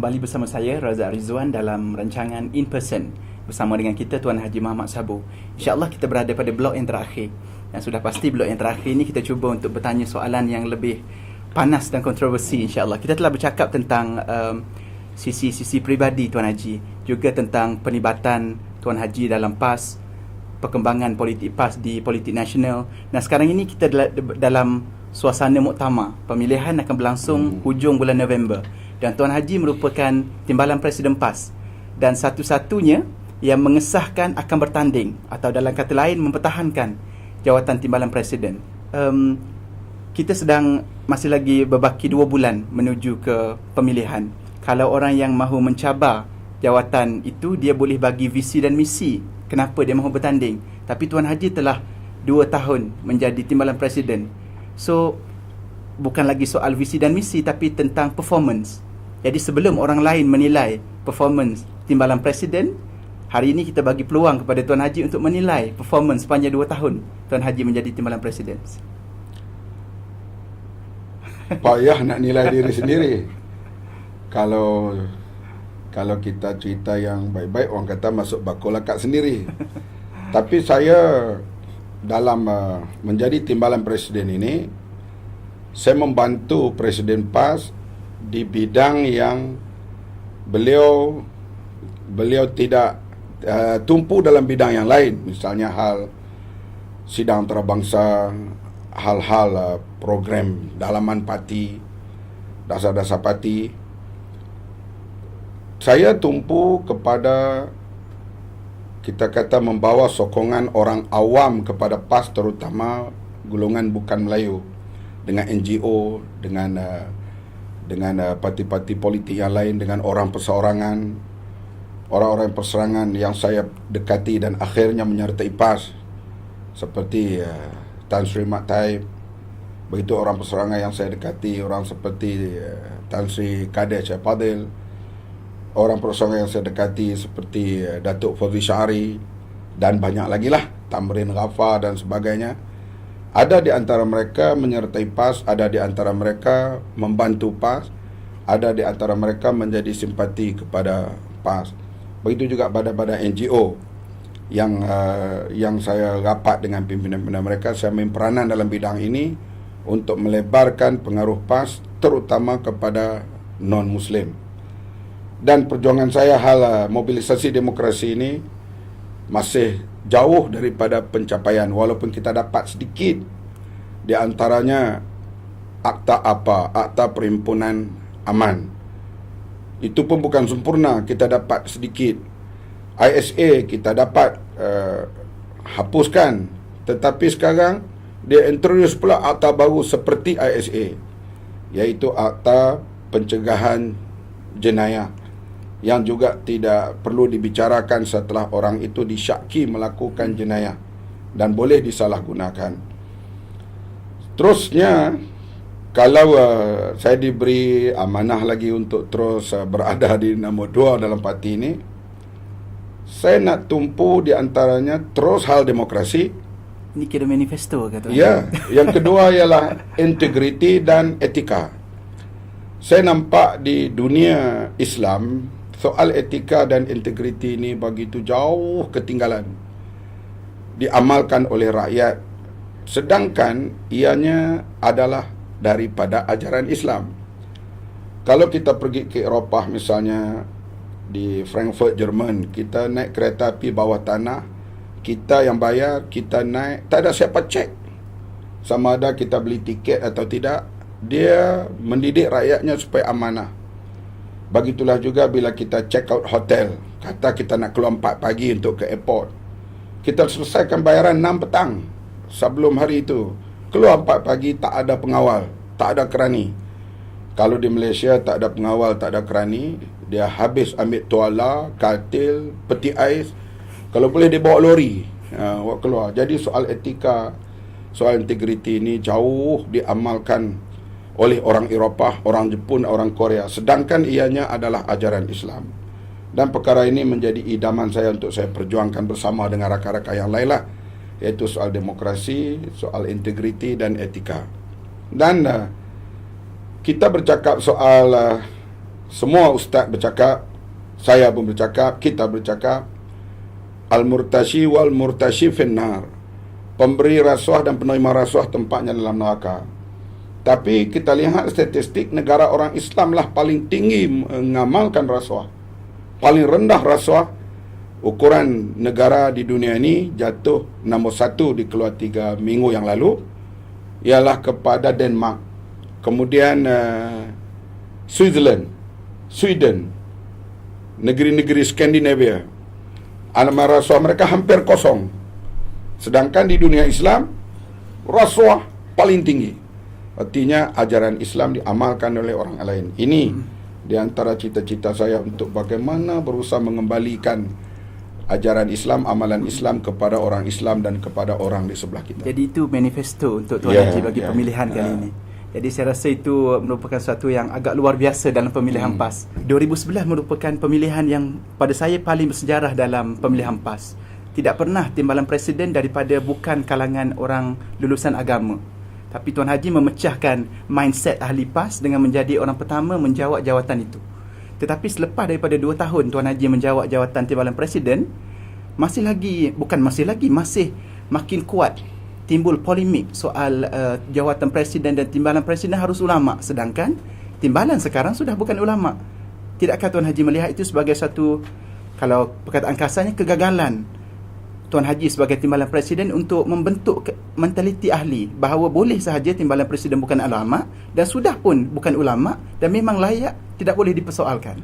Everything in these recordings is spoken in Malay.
kembali bersama saya Razak Rizwan dalam rancangan In Person bersama dengan kita Tuan Haji Muhammad Sabu. InsyaAllah kita berada pada blok yang terakhir. Yang sudah pasti blok yang terakhir ini kita cuba untuk bertanya soalan yang lebih panas dan kontroversi insyaAllah. Kita telah bercakap tentang sisi-sisi peribadi Tuan Haji, juga tentang penibatan Tuan Haji dalam PAS, perkembangan politik PAS di politik nasional. Nah, sekarang ini kita dalam suasana muktamar. Pemilihan akan berlangsung hujung bulan November. Dan Tuan Haji merupakan timbalan Presiden PAS dan satu-satunya yang mengesahkan akan bertanding atau dalam kata lain mempertahankan jawatan timbalan Presiden. Kita sedang masih lagi berbaki 2 bulan menuju ke pemilihan. Kalau orang yang mahu mencabar jawatan itu, dia boleh bagi visi dan misi kenapa dia mahu bertanding. Tapi Tuan Haji telah 2 tahun menjadi timbalan Presiden. So, bukan lagi soal visi dan misi, tapi tentang performance. Jadi sebelum orang lain menilai performance timbalan Presiden, hari ini kita bagi peluang kepada Tuan Haji untuk menilai performance sepanjang 2 tahun Tuan Haji menjadi timbalan Presiden. Payah nak nilai diri sendiri. Kalau kita cerita yang baik-baik, orang kata masuk bakul akak sendiri. Tapi saya dalam menjadi timbalan Presiden ini, saya membantu Presiden PAS di bidang yang beliau tidak tumpu dalam bidang yang lain. Misalnya hal sidang antarabangsa, hal-hal program dalaman parti, dasar-dasar parti. Saya tumpu kepada, kita kata, membawa sokongan orang awam kepada PAS, terutama golongan bukan Melayu, dengan NGO, dengan parti-parti politik yang lain, dengan orang perseorangan, orang-orang perseorangan yang saya dekati dan akhirnya menyertai PAS, seperti Tan Sri Mat Taib. Begitu orang perseorangan yang saya dekati, orang seperti Tan Sri Kadir Syed Fadil, orang perseorangan yang saya dekati seperti Datuk Fauzi Syahri, dan banyak lagi lah, Tamrin Ghaffar dan sebagainya. Ada di antara mereka menyertai PAS, ada di antara mereka membantu PAS, ada di antara mereka menjadi simpati kepada PAS. Begitu juga badan-badan NGO yang saya rapat dengan pimpinan-pimpinan mereka. Saya main peranan dalam bidang ini untuk melebarkan pengaruh PAS, terutama kepada non-Muslim. Dan perjuangan saya hal mobilisasi demokrasi ini masih jauh daripada pencapaian, walaupun kita dapat sedikit. Di antaranya Akta Perhimpunan Aman. Itu pun bukan sempurna, kita dapat sedikit. ISA kita dapat hapuskan, tetapi sekarang dia introduce pula akta baru seperti ISA, iaitu Akta Pencegahan Jenayah, yang juga tidak perlu dibicarakan setelah orang itu disyaki melakukan jenayah dan boleh disalahgunakan. Terusnya, kalau saya diberi amanah lagi untuk terus berada di nombor 2 dalam parti ini, saya nak tumpu di antaranya terus hal demokrasi. Ini kira manifesto kata. Ya, yang kedua ialah integriti dan etika. Saya nampak di dunia Islam, soal etika dan integriti ini begitu jauh ketinggalan diamalkan oleh rakyat, sedangkan ianya adalah daripada ajaran Islam. Kalau kita pergi ke Eropah, misalnya di Frankfurt, Jerman, kita naik kereta api bawah tanah, kita yang bayar, kita naik, tak ada siapa cek sama ada kita beli tiket atau tidak. Dia mendidik rakyatnya supaya amanah. Begitulah juga bila kita check out hotel, kata kita nak keluar 4 pagi untuk ke airport, kita selesaikan bayaran 6 petang sebelum hari itu. Keluar 4 pagi, tak ada pengawal, tak ada kerani. Kalau di Malaysia tak ada pengawal, tak ada kerani, dia habis ambil tuala, katil, peti ais, kalau boleh dia bawa lori buat keluar. Jadi soal etika, soal integriti ini jauh diamalkan oleh orang Eropah, orang Jepun, orang Korea, sedangkan ianya adalah ajaran Islam. Dan perkara ini menjadi idaman saya untuk saya perjuangkan bersama dengan rakan-rakan yang lain lah, iaitu soal demokrasi, soal integriti dan etika. Dan kita bercakap soal semua ustaz bercakap, saya pun bercakap, kita bercakap, al-murtashi wal murtashi finnar. Pemberi rasuah dan penerima rasuah tempatnya dalam neraka. Tapi kita lihat statistik, negara orang Islam lah paling tinggi mengamalkan rasuah. Paling rendah rasuah. Ukuran negara di dunia ini jatuh nombor 1 di keluar 3 minggu yang lalu ialah kepada Denmark. Kemudian Sweden, negeri-negeri Skandinavia, alamat rasuah mereka hampir kosong. Sedangkan di dunia Islam, rasuah paling tinggi. Artinya ajaran Islam diamalkan oleh orang lain. Ini di antara cita-cita saya untuk bagaimana berusaha mengembalikan ajaran Islam, amalan Islam kepada orang Islam dan kepada orang di sebelah kita. Jadi itu manifesto untuk Tuan Haji bagi pemilihan kali ini. Jadi saya rasa itu merupakan sesuatu yang agak luar biasa dalam pemilihan PAS. 2011 merupakan pemilihan yang pada saya paling bersejarah dalam pemilihan PAS. Tidak pernah timbalan presiden daripada bukan kalangan orang lulusan agama. Tapi Tuan Haji memecahkan mindset ahli PAS dengan menjadi orang pertama menjawat jawatan itu. Tetapi selepas daripada 2 tahun Tuan Haji menjawat jawatan timbalan presiden, masih makin kuat timbul polemik soal jawatan presiden dan timbalan presiden harus ulama. Sedangkan timbalan sekarang sudah bukan ulama. Tidakkah Tuan Haji melihat itu sebagai satu, kalau perkataan kasarnya, kegagalan Tuan Haji sebagai timbalan presiden untuk membentuk mentaliti ahli bahawa boleh sahaja timbalan presiden bukan ulama dan sudah pun bukan ulama dan memang layak, tidak boleh dipersoalkan?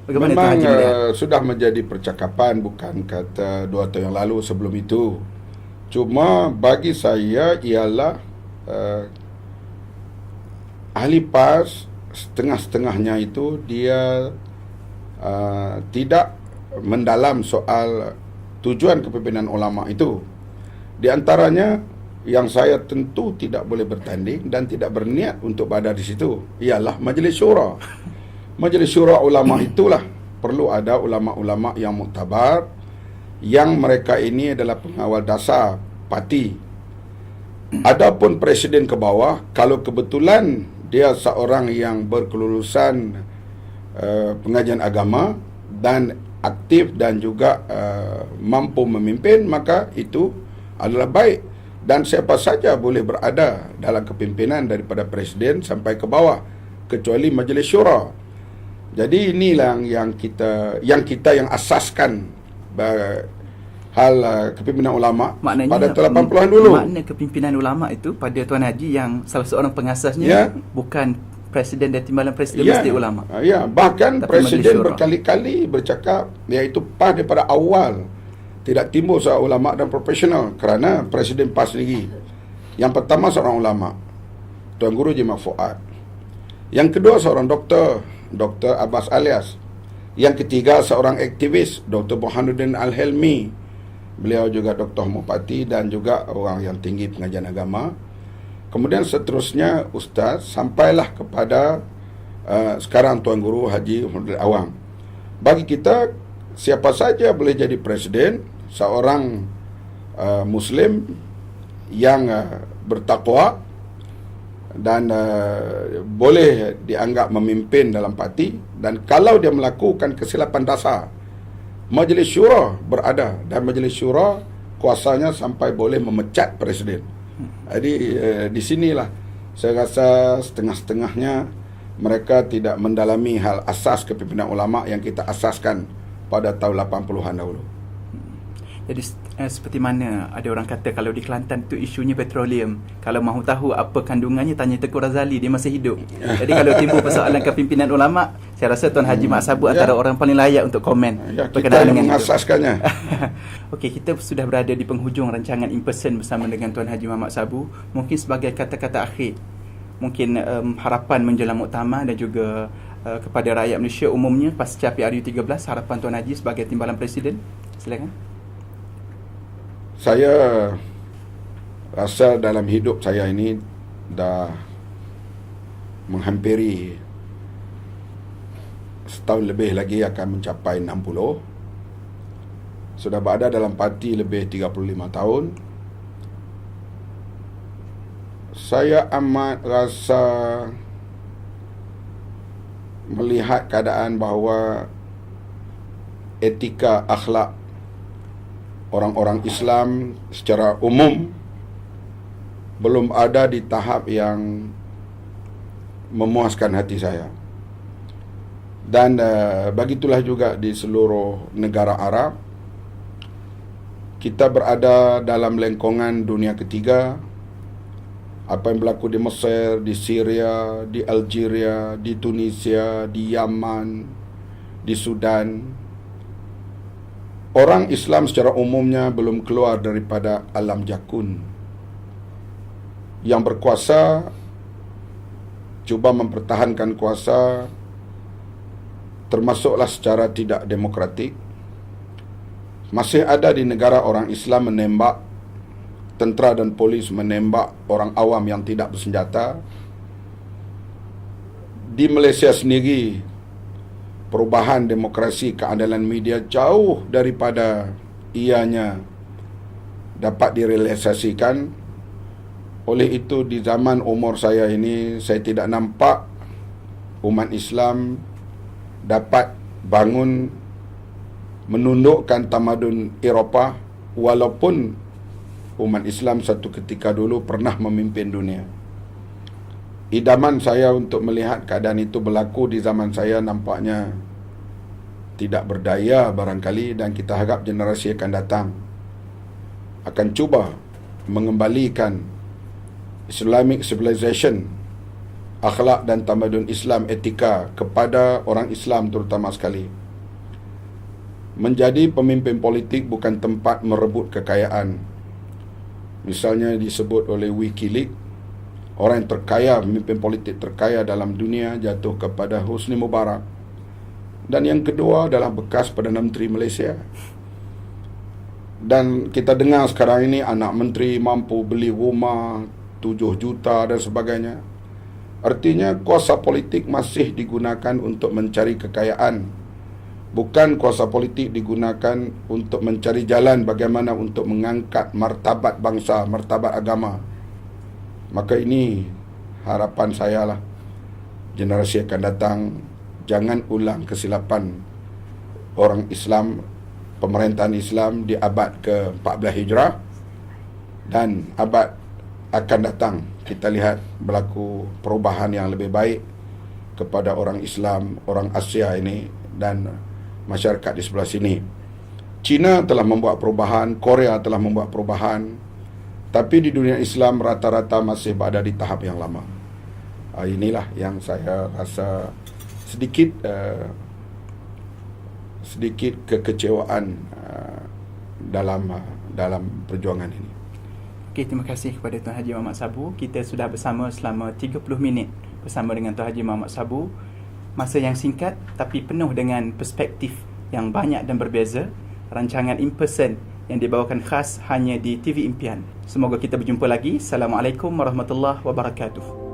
Bagaimana memang Tuan Haji melihat? Sudah menjadi percakapan, bukan kata 2 tahun yang lalu sebelum itu. Cuma bagi saya ialah ahli PAS setengah-setengahnya itu dia tidak mendalam soal tujuan kepimpinan ulama itu. Di antaranya yang saya tentu tidak boleh bertanding dan tidak berniat untuk berada di situ ialah Majlis Syura. Majlis Syura ulama itulah perlu ada ulama-ulama yang muktabar, yang mereka ini adalah pengawal dasar parti. Adapun presiden ke bawah, kalau kebetulan dia seorang yang berkelulusan pengajian agama dan aktif dan juga mampu memimpin, maka itu adalah baik dan siapa saja boleh berada dalam kepimpinan daripada presiden sampai ke bawah kecuali Majlis Syura. Jadi inilah yang kita asaskan hal kepimpinan ulama. Maknanya, pada 80-an dulu. Makna kepimpinan ulama itu pada Tuan Haji yang salah seorang pengasasnya bukan presiden dan timbalan presiden mesti ulama. Ya, bahkan tapi presiden berkali-kali bercakap iaitu PAS daripada awal tidak timbul seorang ulama dan profesional, kerana presiden PAS sendiri yang pertama seorang ulama, Tuan Guru Jimat Fuad. Yang kedua seorang doktor, Dr. Abbas Alias. Yang ketiga seorang aktivis, Dr. Burhanuddin Al-Helmi. Beliau juga Dr. Mupati dan juga orang yang tinggi pengajian agama. Kemudian seterusnya ustaz, sampailah kepada sekarang Tuan Guru Haji Muhammad Awang. Bagi kita, siapa saja boleh jadi presiden, seorang Muslim yang bertakwa dan boleh dianggap memimpin dalam parti. Dan kalau dia melakukan kesilapan dasar, Majlis Syura berada, dan Majlis Syura kuasanya sampai boleh memecat presiden. Jadi di sinilah saya rasa setengah-setengahnya mereka tidak mendalami hal asas kepimpinan ulama yang kita asaskan pada tahun 80-an dahulu. Jadi seperti mana ada orang kata kalau di Kelantan tu isunya petroleum, kalau mahu tahu apa kandungannya tanya Tengku Razali, dia masih hidup. Jadi kalau timbul persoalan kepimpinan ulama, saya rasa Tuan Haji Mak Sabu antara orang paling layak untuk komen berkenaan dengan mengasaskannya. Okey, kita sudah berada di penghujung rancangan In Person bersama dengan Tuan Haji Muhammad Sabu. Mungkin sebagai kata-kata akhir, mungkin harapan menjelang muktamar dan juga kepada rakyat Malaysia umumnya pasca PRU 13, harapan Tuan Haji sebagai timbalan presiden. Silakan. Saya rasa dalam hidup saya ini dah menghampiri setahun lebih lagi akan mencapai 60. Sudah berada dalam parti lebih 35 tahun. Saya amat rasa melihat keadaan bahawa etika akhlak orang-orang Islam secara umum belum ada di tahap yang memuaskan hati saya. Dan begitulah juga di seluruh negara Arab. Kita berada dalam lengkungan dunia ketiga. Apa yang berlaku di Mesir, di Syria, di Algeria, di Tunisia, di Yaman, di Sudan. Orang Islam secara umumnya belum keluar daripada alam jakun. Yang berkuasa cuba mempertahankan kuasa, termasuklah secara tidak demokratik. Masih ada di negara orang Islam menembak, tentera dan polis menembak orang awam yang tidak bersenjata. Di Malaysia sendiri, perubahan demokrasi keandalan media jauh daripada ianya dapat direalisasikan. Oleh itu, di zaman umur saya ini, saya tidak nampak umat Islam dapat bangun menundukkan tamadun Eropah, walaupun umat Islam satu ketika dulu pernah memimpin dunia. Idaman saya untuk melihat keadaan itu berlaku di zaman saya nampaknya tidak berdaya barangkali, dan kita harap generasi akan datang akan cuba mengembalikan Islamic civilization, akhlak dan tamadun Islam, etika kepada orang Islam terutama sekali. Menjadi pemimpin politik bukan tempat merebut kekayaan. Misalnya disebut oleh Wikileaks, orang yang terkaya, pemimpin politik terkaya dalam dunia jatuh kepada Husni Mubarak. Dan yang kedua adalah bekas Perdana Menteri Malaysia. Dan kita dengar sekarang ini anak menteri mampu beli rumah 7 juta dan sebagainya. Artinya kuasa politik masih digunakan untuk mencari kekayaan. Bukan kuasa politik digunakan untuk mencari jalan bagaimana untuk mengangkat martabat bangsa, martabat agama. Maka ini harapan saya lah, generasi akan datang jangan ulang kesilapan orang Islam, pemerintahan Islam di abad ke-14 Hijrah, dan abad akan datang kita lihat berlaku perubahan yang lebih baik kepada orang Islam, orang Asia ini dan masyarakat di sebelah sini. China telah membuat perubahan, Korea telah membuat perubahan, tapi di dunia Islam rata-rata masih berada di tahap yang lama. Inilah yang saya rasa sedikit kekecewaan dalam perjuangan ini. Okey, terima kasih kepada Tuan Haji Muhammad Sabu. Kita sudah bersama selama 30 minit bersama dengan Tuan Haji Muhammad Sabu. Masa yang singkat tapi penuh dengan perspektif yang banyak dan berbeza. Rancangan In Person yang dibawakan khas hanya di TV Impian. Semoga kita berjumpa lagi. Assalamualaikum warahmatullahi wabarakatuh.